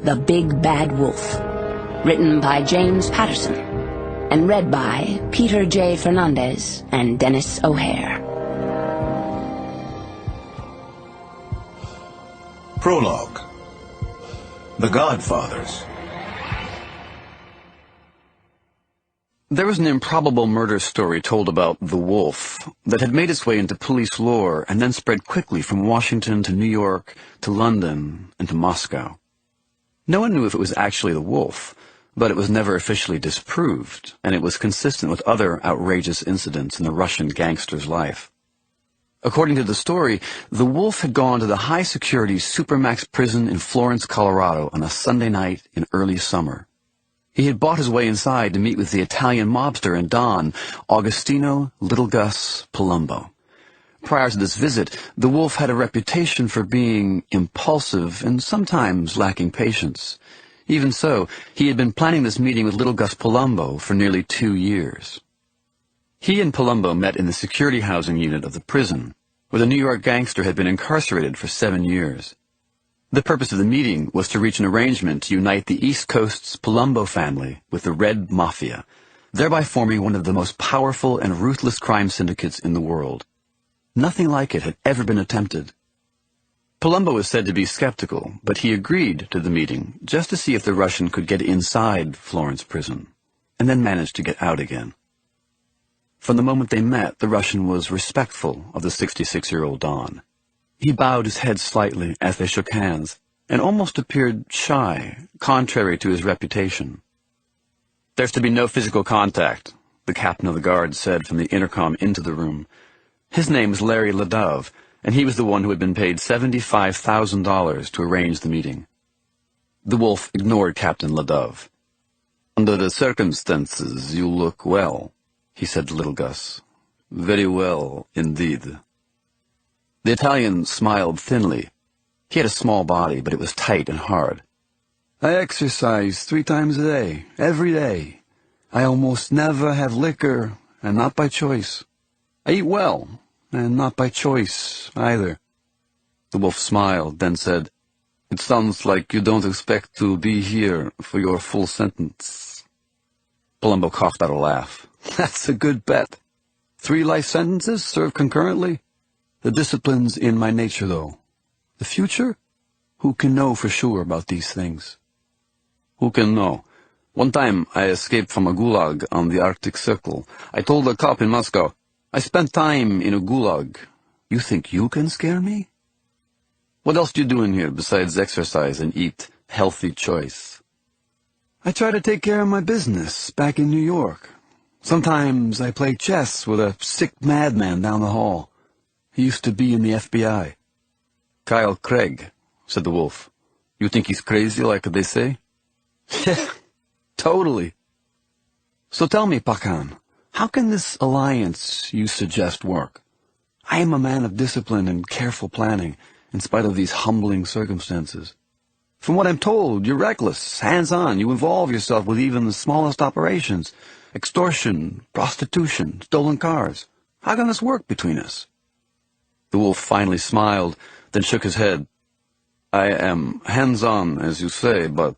The Big Bad Wolf, written by James Patterson, and read by Peter J. Fernandez and Dennis O'Hare. Prologue. The Godfathers. There was an improbable murder story told about the wolf that had made its way into police lore and then spread quickly from Washington to New York to London and to Moscow. No one knew if it was actually the wolf, but it was never officially disproved, and it was consistent with other outrageous incidents in the Russian gangster's life. According to the story, the wolf had gone to the high-security Supermax prison in Florence, Colorado on a Sunday night in early summer. He had bought his way inside to meet with the Italian mobster and Don, Agostino Little Gus Palumbo. Prior to this visit, the wolf had a reputation for being impulsive and sometimes lacking patience. Even so, he had been planning this meeting with Little Gus Palumbo for nearly 2 years. He and Palumbo met in the security housing unit of the prison, where the New York gangster had been incarcerated for 7 years. The purpose of the meeting was to reach an arrangement to unite the East Coast's Palumbo family with the Red Mafia, thereby forming one of the most powerful and ruthless crime syndicates in the world. Nothing like it had ever been attempted. Palumbo was said to be skeptical, but he agreed to the meeting just to see if the Russian could get inside Florence prison, and then manage to get out again. From the moment they met, the Russian was respectful of the 66-year-old Don. He bowed his head slightly as they shook hands, and almost appeared shy, contrary to his reputation. "There's to be no physical contact," the captain of the guard said from the intercom into the room. His name was Larry Ladove, and he was the one who had been paid $75,000 to arrange the meeting. The wolf ignored Captain Ladove. "Under the circumstances, you look well," he said to Little Gus. "Very well, indeed." The Italian smiled thinly. He had a small body, but it was tight and hard. "I exercise 3 times a day, every day. I almost never have liquor, and not by choice. I eat well, and not by choice, either." The wolf smiled, then said, "It sounds like you don't expect to be here for your full sentence." Palumbo coughed out a laugh. "That's a good bet. 3 life sentences served concurrently? The discipline's in my nature, though. The future? Who can know for sure about these things?" "Who can know? One time I escaped from a gulag on the Arctic Circle. I told a cop in Moscow, 'I spent time in a gulag.' You think you can scare me?" "What else do you do in here besides exercise and eat healthy choice?" "I try to take care of my business back in New York. Sometimes I play chess with a sick madman down the hall. He used to be in the FBI. "Kyle Craig," said the wolf. "You think he's crazy like they say?" "Yeah, totally. So tell me, Pakan, how can this alliance you suggest work? I am a man of discipline and careful planning, in spite of these humbling circumstances. From what I'm told, you're reckless, hands-on. You involve yourself with even the smallest operations. Extortion, prostitution, stolen cars. How can this work between us?" The wolf finally smiled, then shook his head. "I am hands-on, as you say, but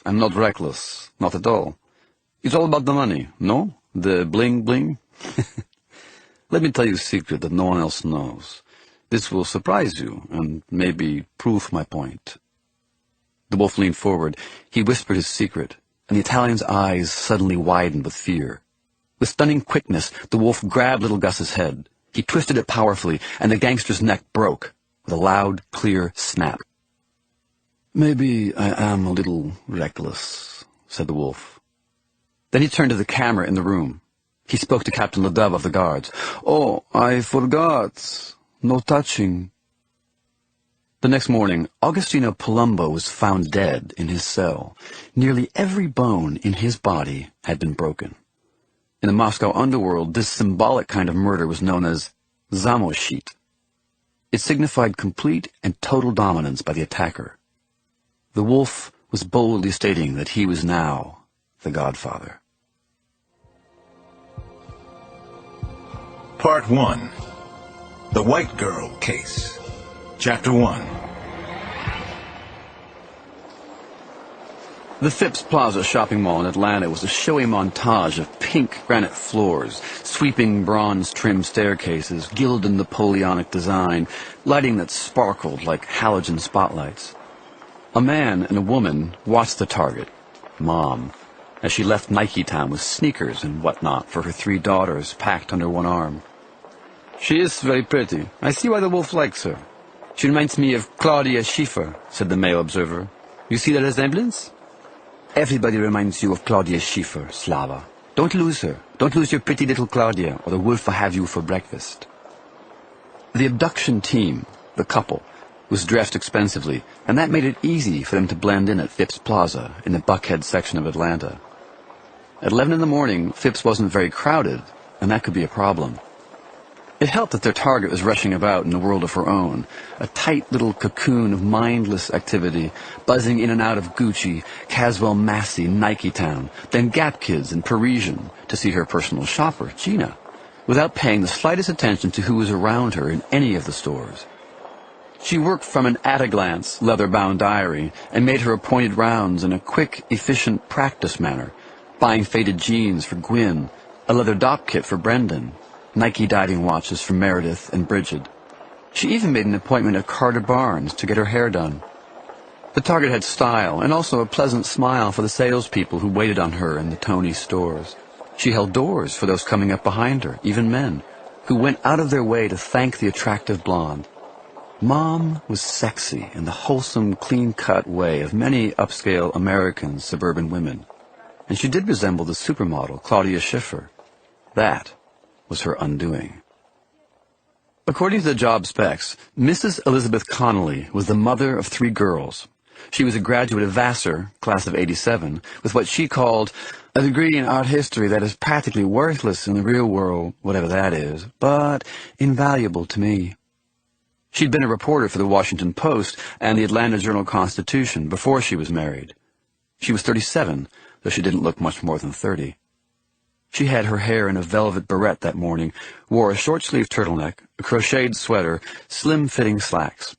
I'm not reckless, not at all. It's all about the money, no? The bling-bling? Let me tell you a secret that no one else knows. This will surprise you, and maybe prove my point." The wolf leaned forward. He whispered his secret, and the Italian's eyes suddenly widened with fear. With stunning quickness, the wolf grabbed Little Gus's head. He twisted it powerfully, and the gangster's neck broke with a loud, clear snap. "Maybe I am a little reckless," said the wolf. Then he turned to the camera in the room. He spoke to Captain Ladove of the guards. "Oh, I forgot. No touching." The next morning, Agostino Palumbo was found dead in his cell. Nearly every bone in his body had been broken. In the Moscow underworld, this symbolic kind of murder was known as zamoshit. It signified complete and total dominance by the attacker. The wolf was boldly stating that he was now the Godfather. Part 1. The White Girl Case. Chapter 1. The Phipps Plaza shopping mall in Atlanta was a showy montage of pink granite floors, sweeping bronze-trimmed staircases, gilded Napoleonic design, lighting that sparkled like halogen spotlights. A man and a woman watched the target, Mom, as she left Nike Town with sneakers and whatnot for her 3 daughters packed under one arm. "She is very pretty. I see why the wolf likes her. She reminds me of Claudia Schiffer," said the male observer. "You see the resemblance?" "Everybody reminds you of Claudia Schiffer, Slava. Don't lose her. Don't lose your pretty little Claudia, or the wolf will have you for breakfast." The abduction team, the couple, was dressed expensively, and that made it easy for them to blend in at Phipps Plaza in the Buckhead section of Atlanta. At 11 in the morning, Phipps wasn't very crowded, and that could be a problem. It helped that their target was rushing about in a world of her own, a tight little cocoon of mindless activity, buzzing in and out of Gucci, Caswell Massey, Nike Town, then Gap Kids and Parisian to see her personal shopper, Gina, without paying the slightest attention to who was around her in any of the stores. She worked from an at-a-glance, leather-bound diary and made her appointed rounds in a quick, efficient practice manner, buying faded jeans for Gwyn, a leather dop kit for Brendan, Nike diving watches for Meredith and Bridget. She even made an appointment at Carter Barnes to get her hair done. The target had style and also a pleasant smile for the salespeople who waited on her in the Tony stores. She held doors for those coming up behind her, even men, who went out of their way to thank the attractive blonde. Mom was sexy in the wholesome, clean-cut way of many upscale American suburban women, and she did resemble the supermodel Claudia Schiffer. That was her undoing. According to the job specs, Mrs. Elizabeth Connolly was the mother of 3 girls. She was a graduate of Vassar, class of '87, with what she called a degree in art history that is practically worthless in the real world, whatever that is, but invaluable to me. She'd been a reporter for the Washington Post and the Atlanta Journal-Constitution before she was married. She was 37, though she didn't look much more than 30. She had her hair in a velvet barrette that morning, wore a short-sleeved turtleneck, a crocheted sweater, slim-fitting slacks.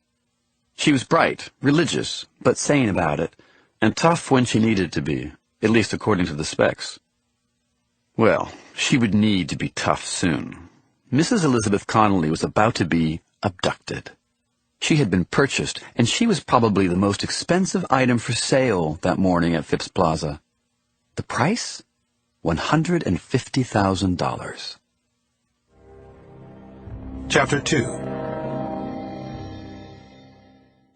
She was bright, religious, but sane about it, and tough when she needed to be, at least according to the specs. Well, she would need to be tough soon. Mrs. Elizabeth Connolly was about to be abducted. She had been purchased, and she was probably the most expensive item for sale that morning at Phipps Plaza. The price? $150,000. Chapter 2.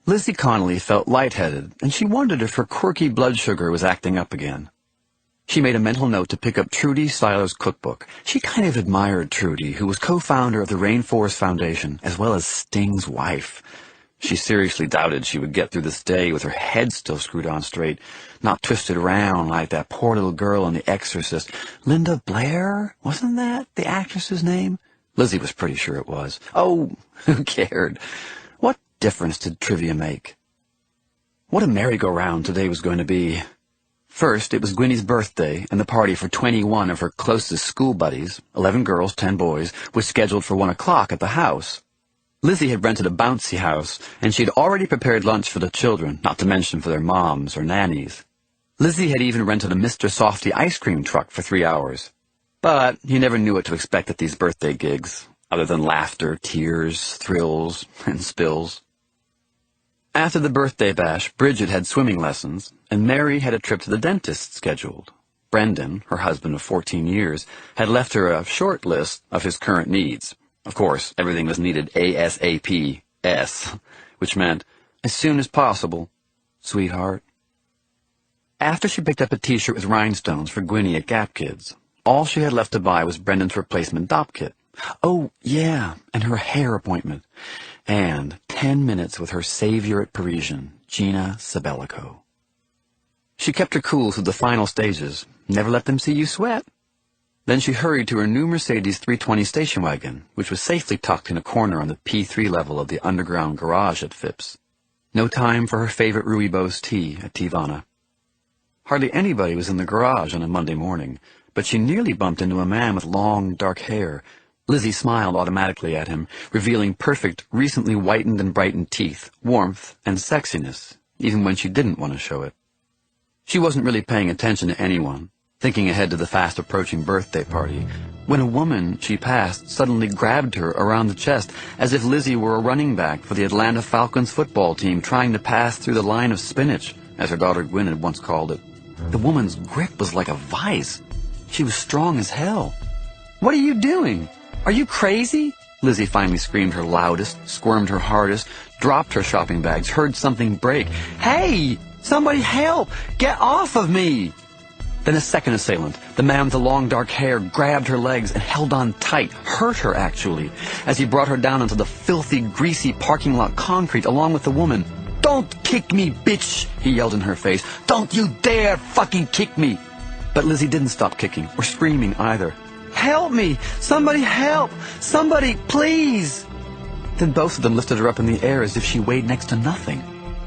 Lizzie Connolly felt lightheaded, and she wondered if her quirky blood sugar was acting up again. She made a mental note to pick up Trudy Seiler's cookbook. She kind of admired Trudy, who was co-founder of the Rainforest Foundation, as well as Sting's wife. She seriously doubted she would get through this day with her head still screwed on straight, not twisted around like that poor little girl in The Exorcist. Linda Blair? Wasn't that the actress's name? Lizzie was pretty sure it was. Oh, who cared? What difference did trivia make? What a merry-go-round today was going to be. First, it was Gwynnie's birthday, and the party for 21 of her closest school buddies, 11 girls, 10 boys, was scheduled for 1 o'clock at the house. Lizzie had rented a bouncy house, and she had already prepared lunch for the children, not to mention for their moms or nannies. Lizzie had even rented a Mr. Softy ice cream truck for 3 hours. But you never knew what to expect at these birthday gigs, other than laughter, tears, thrills, and spills. After the birthday bash, Bridget had swimming lessons, and Mary had a trip to the dentist scheduled. Brendan, her husband of 14 years, had left her a short list of his current needs. Of course, everything was needed ASAP-S, which meant, as soon as possible, sweetheart. After she picked up a T-shirt with rhinestones for Gwynnie at Gap Kids, all she had left to buy was Brendan's replacement dop kit. Oh, yeah, and her hair appointment. And 10 minutes with her savior at Parisian, Gina Sabellico. She kept her cool through the final stages, never let them see you sweat. Then she hurried to her new Mercedes 320 station wagon, which was safely tucked in a corner on the P3 level of the underground garage at Phipps. No time for her favorite rooibos tea at Tivana. Hardly anybody was in the garage on a Monday morning, but she nearly bumped into a man with long, dark hair. Lizzie smiled automatically at him, revealing perfect, recently whitened and brightened teeth, warmth, and sexiness, even when she didn't want to show it. She wasn't really paying attention to anyone, thinking ahead to the fast-approaching birthday party, when a woman she passed suddenly grabbed her around the chest as if Lizzie were a running back for the Atlanta Falcons football team trying to pass through the line of spinach, as her daughter Gwen had once called it. The woman's grip was like a vice. She was strong as hell. "What are you doing? Are you crazy?" Lizzie finally screamed her loudest, squirmed her hardest, dropped her shopping bags, heard something break. "Hey! Somebody help! Get off of me!" Then a second assailant, the man with the long dark hair, grabbed her legs and held on tight, hurt her actually, as he brought her down onto the filthy, greasy parking lot concrete along with the woman. "Don't kick me, bitch!" he yelled in her face. "Don't you dare fucking kick me!" But Lizzie didn't stop kicking, or screaming either. "Help me! Somebody help! Somebody, please!" Then both of them lifted her up in the air as if she weighed next to nothing.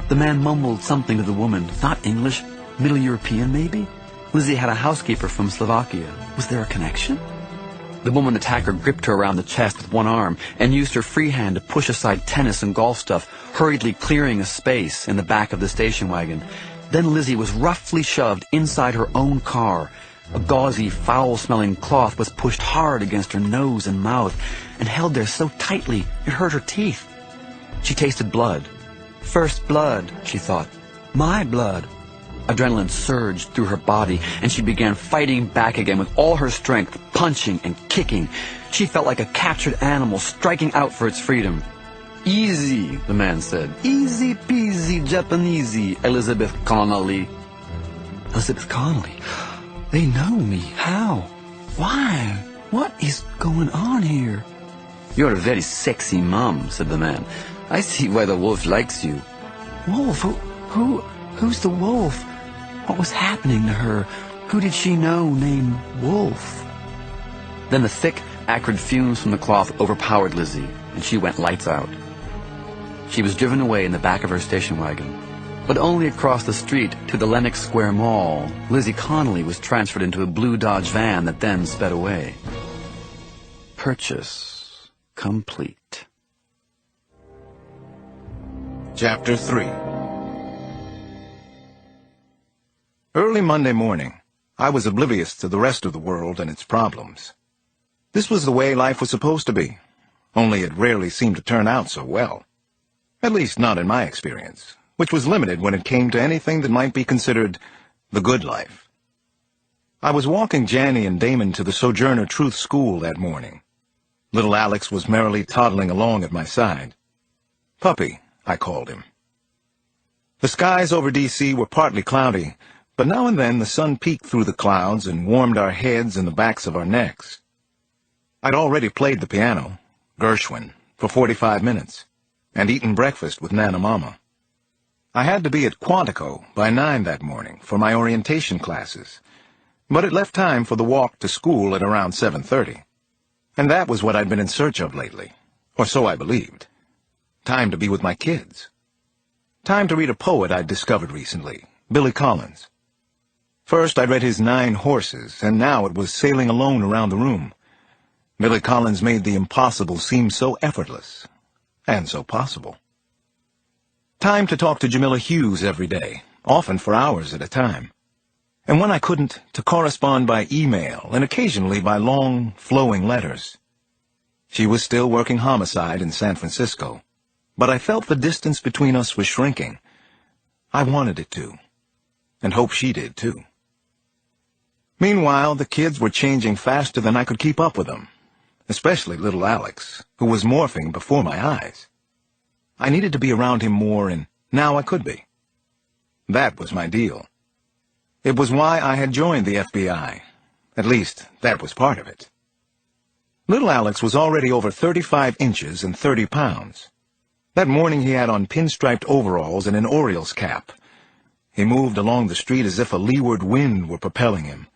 The man mumbled something to the woman, not English, Middle European maybe? Lizzie had a housekeeper from Slovakia. Was there a connection? The woman attacker gripped her around the chest with one arm and used her free hand to push aside tennis and golf stuff, hurriedly clearing a space in the back of the station wagon. Then Lizzie was roughly shoved inside her own car. A gauzy, foul-smelling cloth was pushed hard against her nose and mouth and held there so tightly it hurt her teeth. She tasted blood. First blood, she thought. My blood. Adrenaline surged through her body, and she began fighting back again with all her strength, punching and kicking. She felt like a captured animal striking out for its freedom. "Easy," the man said. "Easy peasy Japanesey, Elizabeth Connolly." Elizabeth Connolly? They know me. How? Why? What is going on here? "You're a very sexy mom," said the man. "I see why the wolf likes you." Wolf? Who's the wolf? What was happening to her? Who did she know named Wolf? Then the thick, acrid fumes from the cloth overpowered Lizzie, and she went lights out. She was driven away in the back of her station wagon, but only across the street to the Lenox Square Mall. Lizzie Connolly was transferred into a blue Dodge van that then sped away. Purchase complete. Chapter 3. Early Monday morning, I was oblivious to the rest of the world and its problems. This was the way life was supposed to be, only it rarely seemed to turn out so well. At least not in my experience, which was limited when it came to anything that might be considered the good life. I was walking Janny and Damon to the Sojourner Truth School that morning. Little Alex was merrily toddling along at my side. Puppy, I called him. The skies over D.C. were partly cloudy, but now and then the sun peeked through the clouds and warmed our heads and the backs of our necks. I'd already played the piano, Gershwin, for 45 minutes, and eaten breakfast with Nana Mama. I had to be at Quantico by 9 that morning for my orientation classes, but it left time for the walk to school at around 7:30. And that was what I'd been in search of lately, or so I believed. Time to be with my kids. Time to read a poet I'd discovered recently, Billy Collins. First I read his 9 Horses, and now it was sailing alone around the room. Billy Collins made the impossible seem so effortless, and so possible. Time to talk to Jamila Hughes every day, often for hours at a time. And when I couldn't, to correspond by email, and occasionally by long, flowing letters. She was still working homicide in San Francisco, but I felt the distance between us was shrinking. I wanted it to, and hoped she did too. Meanwhile, the kids were changing faster than I could keep up with them, especially little Alex, who was morphing before my eyes. I needed to be around him more, and now I could be. That was my deal. It was why I had joined the FBI. At least, that was part of it. Little Alex was already over 35 inches and 30 pounds. That morning he had on pinstriped overalls and an Orioles cap. He moved along the street as if a leeward wind were propelling him.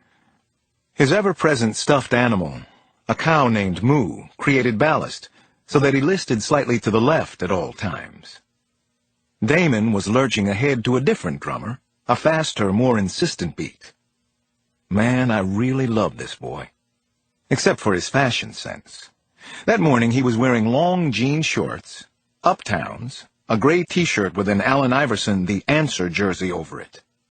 His ever-present stuffed animal, a cow named Moo, created ballast, so that he listed slightly to the left at all times. Damon was lurching ahead to a different drummer, a faster, more insistent beat. Man, I really loved this boy. Except for his fashion sense. That morning he was wearing long jean shorts, uptowns, a gray T-shirt with an Allen Iverson The Answer jersey over it.